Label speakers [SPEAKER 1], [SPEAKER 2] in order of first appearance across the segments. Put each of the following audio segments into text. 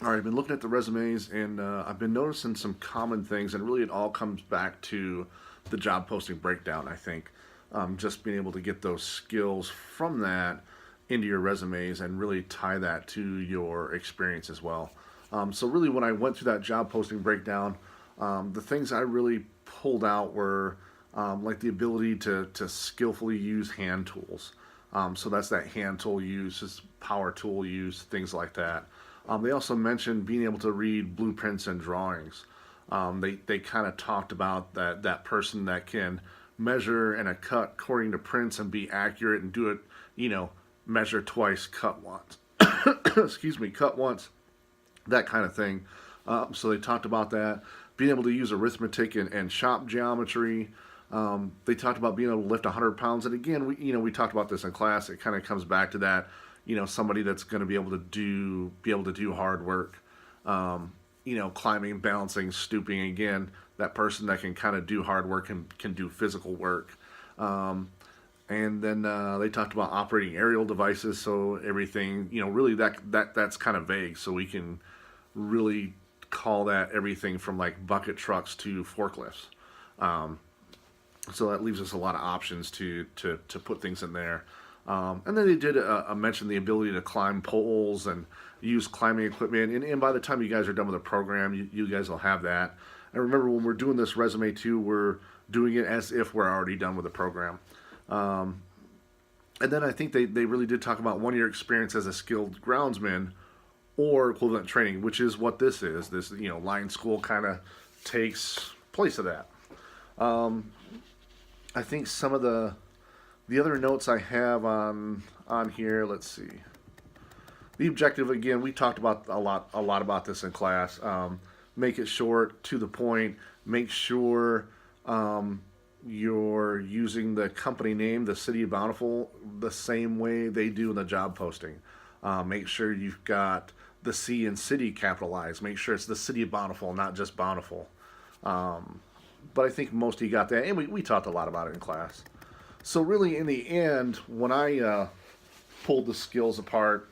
[SPEAKER 1] All right, I've been looking at the resumes and I've been noticing some common things, and really it all comes back to the job posting breakdown, I think. Just being able to get those skills from that into your resumes and really tie that to your experience as well. So, really, when I went through that job posting breakdown, the things I really pulled out were like the ability to skillfully use hand tools. So that's that hand tool use, just power tool use, things like that. They also mentioned being able to read blueprints and drawings. They kind of talked about that person that can measure and a cut according to prints and be accurate and do it, measure twice, cut once. Excuse me, cut once, that kind of thing. So they talked about that, being able to use arithmetic and shop geometry. They talked about being able to lift 100 pounds, and again, we talked about this in class. It kind of comes back to that, somebody that's going to be able to do hard work. Climbing, balancing, stooping. Again, that person that can kind of do hard work and can do physical work. And then they talked about operating aerial devices. So everything, really that's kind of vague. So we can really call that everything from like bucket trucks to forklifts. Um, so that leaves us a lot of options to put things in there. And then they did mention the ability to climb poles and use climbing equipment. And by the time you guys are done with the program, you guys will have that. And remember, when we're doing this resume too, we're doing it as if we're already done with the program. Um, and then I think they really did talk about 1 year experience as a skilled groundsman or equivalent training, which is what this is. This, line school kind of takes place of that. Um, I think some of the other notes I have on here. Let's see. The objective, again, we talked about a lot about this in class. Make it short, to the point. Make sure you're using the company name, the City of Bountiful, the same way they do in the job posting. Make sure you've got the C in city capitalized. Make sure it's the City of Bountiful, not just Bountiful. Um, but I think most of you got that, and we talked a lot about it in class. So really, in the end, when I pulled the skills apart,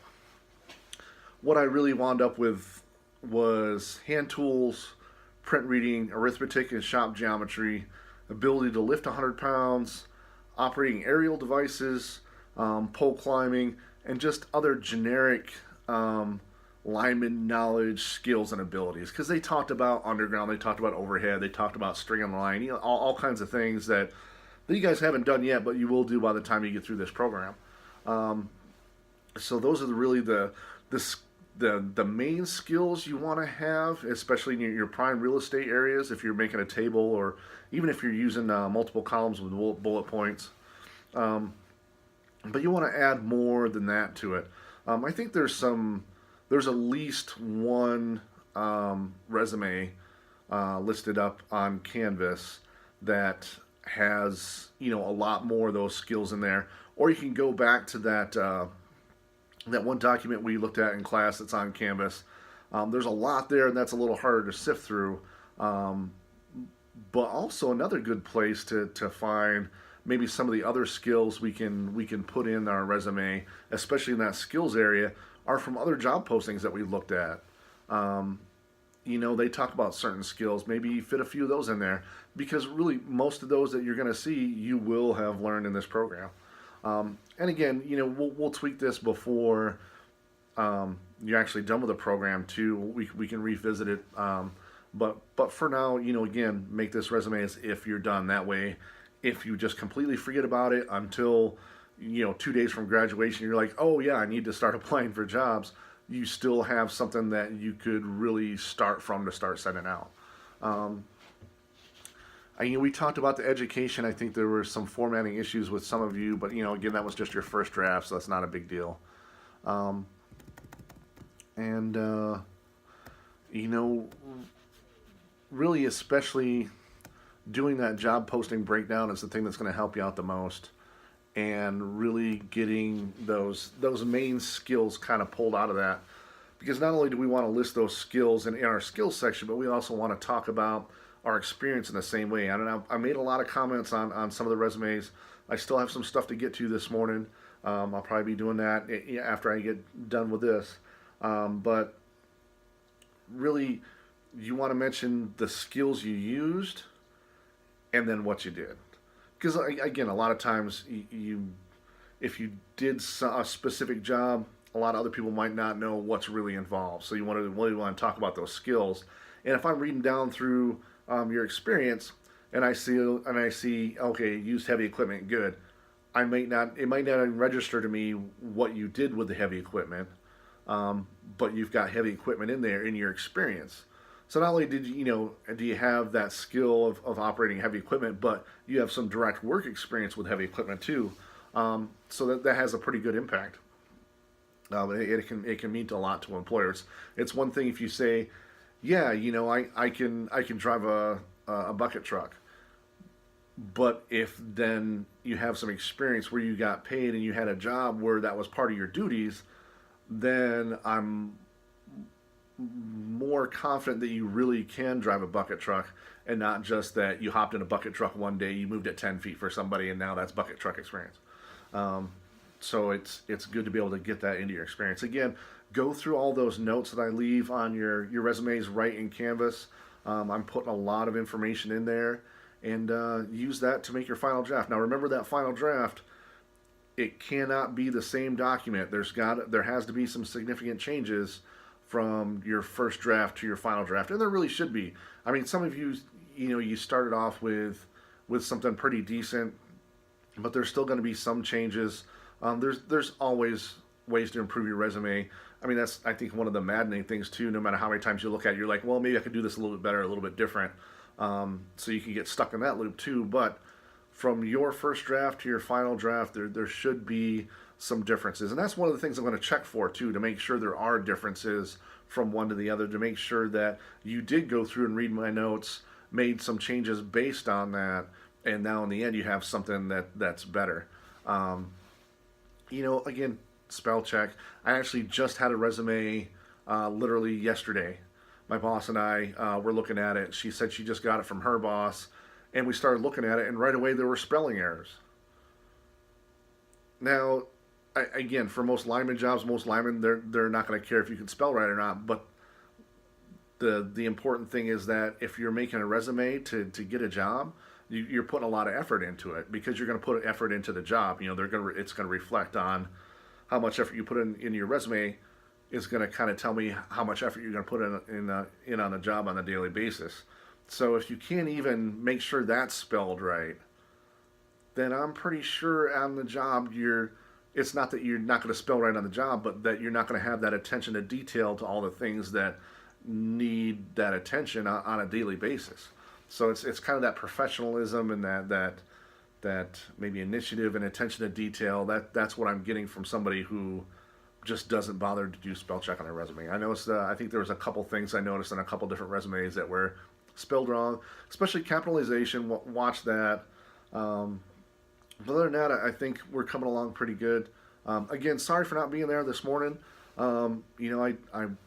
[SPEAKER 1] what I really wound up with was hand tools, print reading, arithmetic and shop geometry, ability to lift 100 pounds, operating aerial devices, pole climbing, and just other generic um, lineman knowledge, skills, and abilities. Because they talked about underground, they talked about overhead, they talked about string and line, all kinds of things that you guys haven't done yet, but you will do by the time you get through this program. Um, so those are really the the main skills you want to have, especially in your prime real estate areas. If you're making a table, or even if you're using multiple columns with bullet points, um, but you want to add more than that to it. I think there's at least one resume listed up on Canvas that has a lot more of those skills in there. Or you can go back to that one document we looked at in class that's on Canvas. There's a lot there, and that's a little harder to sift through. Um, but also another good place to find maybe some of the other skills we can put in our resume, especially in that skills area, are from other job postings that we looked at. Um, they talk about certain skills. Maybe fit a few of those in there, because really most of those that you're going to see, you will have learned in this program. And again, we'll tweak this before you're actually done with the program too. We can revisit it. But for now, again, make this resume as if you're done. That way, if you just completely forget about it until 2 days from graduation, you're like, oh yeah, I need to start applying for jobs. You still have something that you could really start from to start sending out. Um, we talked about the education. I think there were some formatting issues with some of you, but again, that was just your first draft, so that's not a big deal. Um, and you know, really, especially doing that job posting breakdown is the thing that's going to help you out the most, and really getting those main skills kind of pulled out of that. Because not only do we want to list those skills in our skills section, but we also want to talk about our experience in the same way. I don't know. I made a lot of comments on some of the resumes. I still have some stuff to get to this morning. I'll probably be doing that after I get done with this. But really, you want to mention the skills you used and then what you did. Because again, a lot of times if you did a specific job, a lot of other people might not know what's really involved. So you really want to talk about those skills. And if I'm reading down through your experience and I see okay, used heavy equipment, good. It might not even register to me what you did with the heavy equipment, but you've got heavy equipment in there in your experience. So not only do you have that skill of operating heavy equipment, but you have some direct work experience with heavy equipment too. So that has a pretty good impact. It can mean a lot to employers. It's one thing if you say, yeah, I can drive a bucket truck, but if then you have some experience where you got paid and you had a job where that was part of your duties, then I'm more confident that you really can drive a bucket truck and not just that you hopped in a bucket truck one day, you moved it 10 feet for somebody, and now that's bucket truck experience. So it's good to be able to get that into your experience. Again, go through all those notes that I leave on your resumes right in Canvas. I'm putting a lot of information in there, and use that to make your final draft. Now remember, that final draft, it cannot be the same document. There has to be some significant changes from your first draft to your final draft, and there really should be. I mean, some of you started off with something pretty decent, but there's still going to be some changes. There's always ways to improve your resume. I mean, that's, I think, one of the maddening things too. No matter how many times you look at it, you're like, well, maybe I could do this a little bit better, a little bit different. So you can get stuck in that loop too. But from your first draft to your final draft, there should be some differences. And that's one of the things I'm going to check for too, to make sure there are differences from one to the other, to make sure that you did go through and read my notes, made some changes based on that, and now in the end you have something that's better. Again, spell check. I actually just had a resume literally yesterday. My boss and I were looking at it. She said she just got it from her boss, and we started looking at it, and right away there were spelling errors. Now, again, for most lineman jobs, most linemen, they're not going to care if you can spell right or not. But the important thing is that if you're making a resume to get a job, you're putting a lot of effort into it, because you're going to put effort into the job. It's going to reflect on how much effort you put in your resume. Is going to kind of tell me how much effort you're going to put in on the job on a daily basis. So if you can't even make sure that's spelled right, then I'm pretty sure on the job it's not that you're not going to spell right on the job, but that you're not going to have that attention to detail to all the things that need that attention on a daily basis. So it's kind of that professionalism and that maybe initiative and attention to detail. That's what I'm getting from somebody who just doesn't bother to do spell check on their resume. I think there was a couple things I noticed on a couple different resumes that were spelled wrong, especially capitalization. Watch that. But other than that, I think we're coming along pretty good. Again, sorry for not being there this morning. I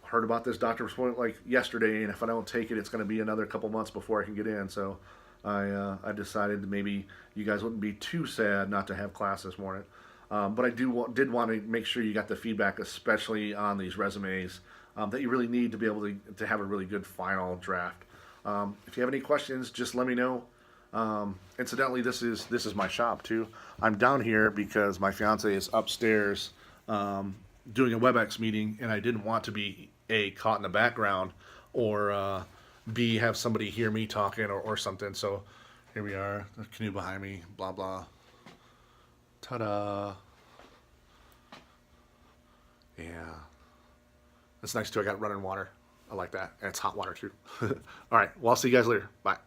[SPEAKER 1] heard about this doctor's appointment like yesterday, and if I don't take it, it's going to be another couple months before I can get in. So I decided maybe you guys wouldn't be too sad not to have class this morning. But I did want to make sure you got the feedback, especially on these resumes, that you really need to be able to have a really good final draft. If you have any questions, just let me know. Incidentally, this is my shop too. I'm down here because my fiance is upstairs doing a WebEx meeting, and I didn't want to be caught in the background, or B, have somebody hear me talking or something. So here we are, the canoe behind me, blah blah. Ta-da! Yeah, that's nice too. I got running water. I like that, and it's hot water too. All right, well, I'll see you guys later. Bye.